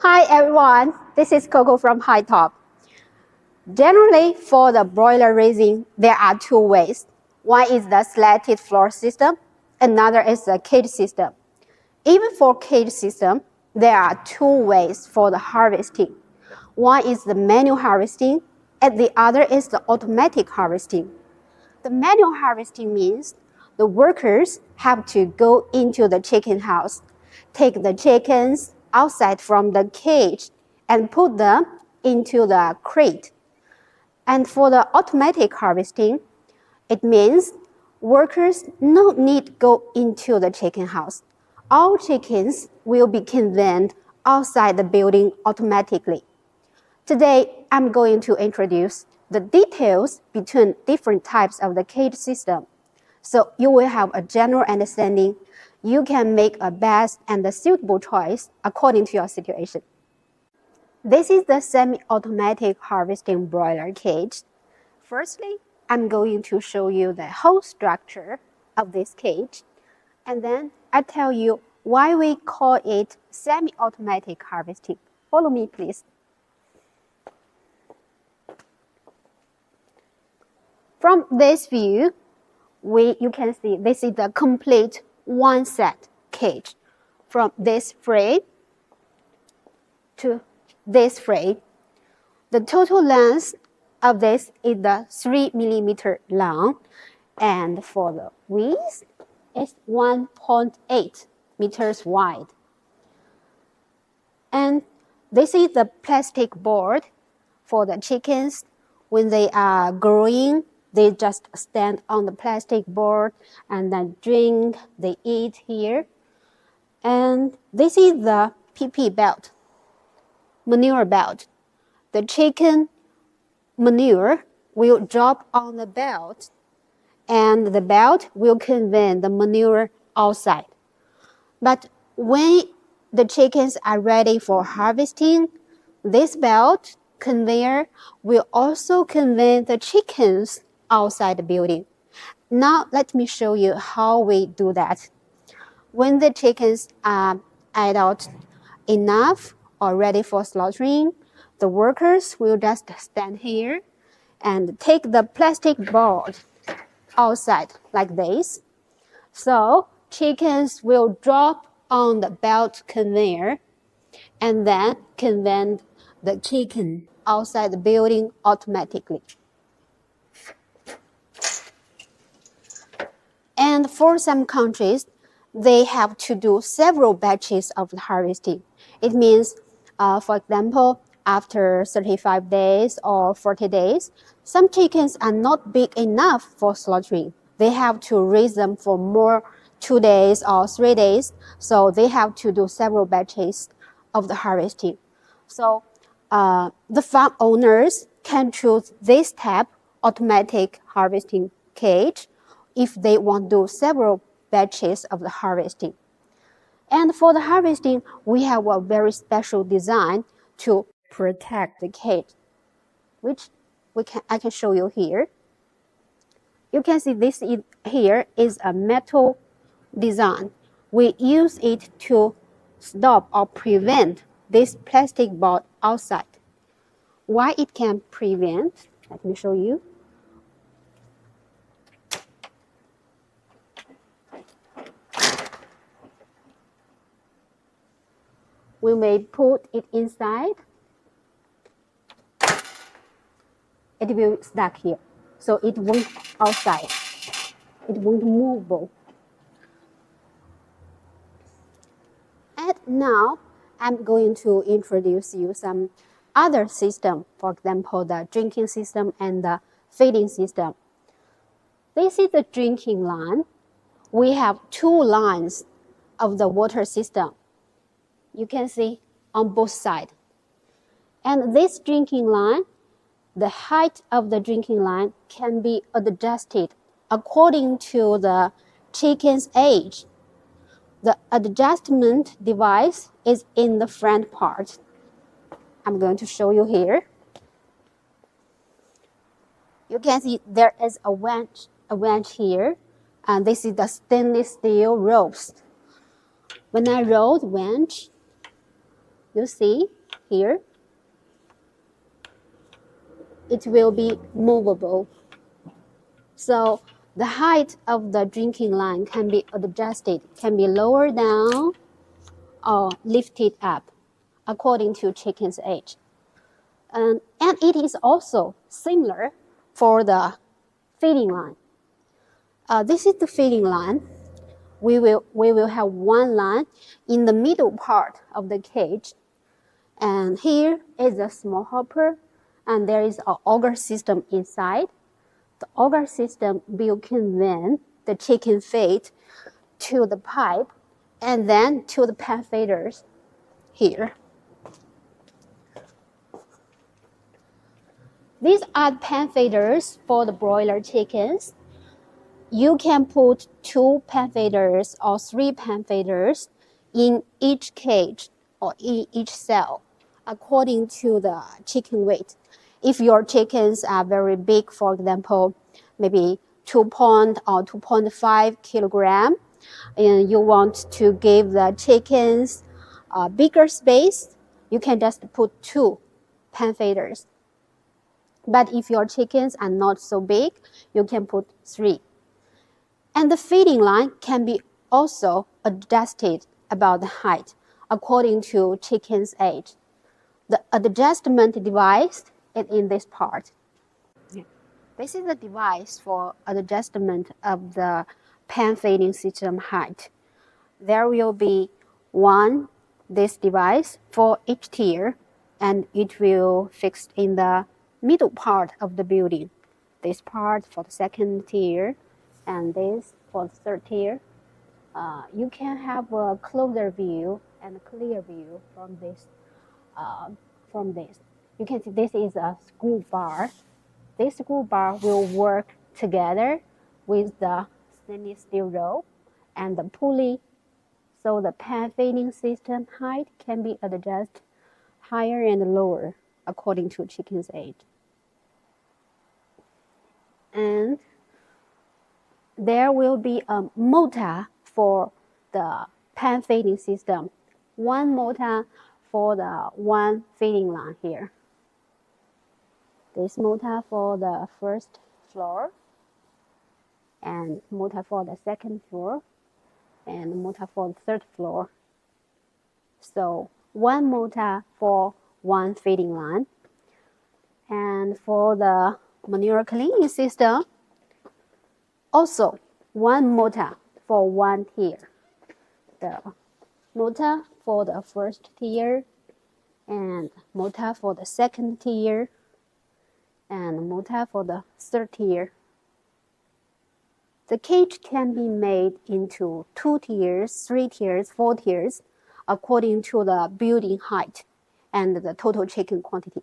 Hi everyone, this is Coco from HIGHTOP. Generally, for the broiler raising, there are two ways. One is the slatted floor system, another is the cage system. Even for cage system, there are two ways for the harvesting. One is the manual harvesting, and the other is the automatic harvesting. The manual harvesting means the workers have to go into the chicken house, take the chickens outside from the cage, and put them into the crate. And for the automatic harvesting, it means workers no need to go into the chicken house. All chickens will be conveyed outside the building automatically. Today, I'm going to introduce the details between different types of the cage system. So you will have a general understanding. You can make a best and a suitable choice according to your situation. This is the semi-automatic harvesting broiler cage. Firstly, I'm going to show you the whole structure of this cage, and then I tell you why we call it semi-automatic harvesting. Follow me, please. From this view, you can see this is the complete one set cage. From this frame to this frame, the total length of this is the 3 millimeter long, and for the width, it's 1.8 meters wide. And this is the plastic board for the chickens. When they are growing, they just stand on the plastic board and then drink, they eat here. And this is the PP belt, manure belt. The chicken manure will drop on the belt, and the belt will convey the manure outside. But when the chickens are ready for harvesting, this belt conveyor will also convey the chickens outside the building. Now let me show you how we do that. When the chickens are adult enough or ready for slaughtering, the workers will just stand here and take the plastic board outside like this. So chickens will drop on the belt conveyor and then convey the chicken outside the building automatically. And for some countries, they have to do several batches of harvesting. It means, for example, after 35 days or 40 days, some chickens are not big enough for slaughtering. They have to raise them for more 2 days or 3 days, so they have to do several batches of the harvesting. So the farm owners can choose this type automatic harvesting cage if they want to do several batches of the harvesting. And for the harvesting, we have a very special design to protect the cage, which I can show you here. You can see this here is a metal design. We use it to stop or prevent this plastic board outside. Why it can prevent? Let me show you. When we put it inside, it will stuck here. So it won't outside. It won't move. And now I'm going to introduce you some other system. For example, the drinking system and the feeding system. This is the drinking line. We have two lines of the water system. You can see on both sides. And this drinking line, the height of the drinking line can be adjusted according to the chicken's age. The adjustment device is in the front part. I'm going to show you here. You can see there is a winch here, and this is the stainless steel ropes. When I roll the winch, you see here, it will be movable. So the height of the drinking line can be adjusted, can be lowered down or lifted up according to chicken's age. And it is also similar for the feeding line. This is the feeding line. We will have one line in the middle part of the cage. And here is a small hopper, and there is an auger system inside. The auger system will convey the chicken feed to the pipe and then to the pan feeders here. These are pan feeders for the broiler chickens. You can put 2 pan feeders or 3 pan feeders in each cage or in each cell according to the chicken weight. If your chickens are very big, for example, maybe 2 pound or 2.5 kilogram, and you want to give the chickens a bigger space, you can just put 2 pan feeders. But if your chickens are not so big, you can put 3. And the feeding line can be also adjusted about the height according to chicken's age. The adjustment device is in this part. This is the device for adjustment of the pan feeding system height. There will be this device for each tier, and it will fix in the middle part of the building. This part for the second tier, and this for the third tier. You can have a closer view and a clear view from this. You can see this is a screw bar. This screw bar will work together with the stainless steel rope and the pulley, so the pan feeding system height can be adjusted higher and lower according to chicken's age. And there will be a motor for the pan feeding system. One motor for the one feeding line here. This motor for the first floor, and motor for the second floor, and motor for the third floor. So one motor for one feeding line. And for the manure cleaning system, also one motor for one tier. The motor for the first tier, and motor for the second tier, and motor for the third tier. The cage can be made into 2 tiers, 3 tiers, 4 tiers, according to the building height and the total chicken quantity.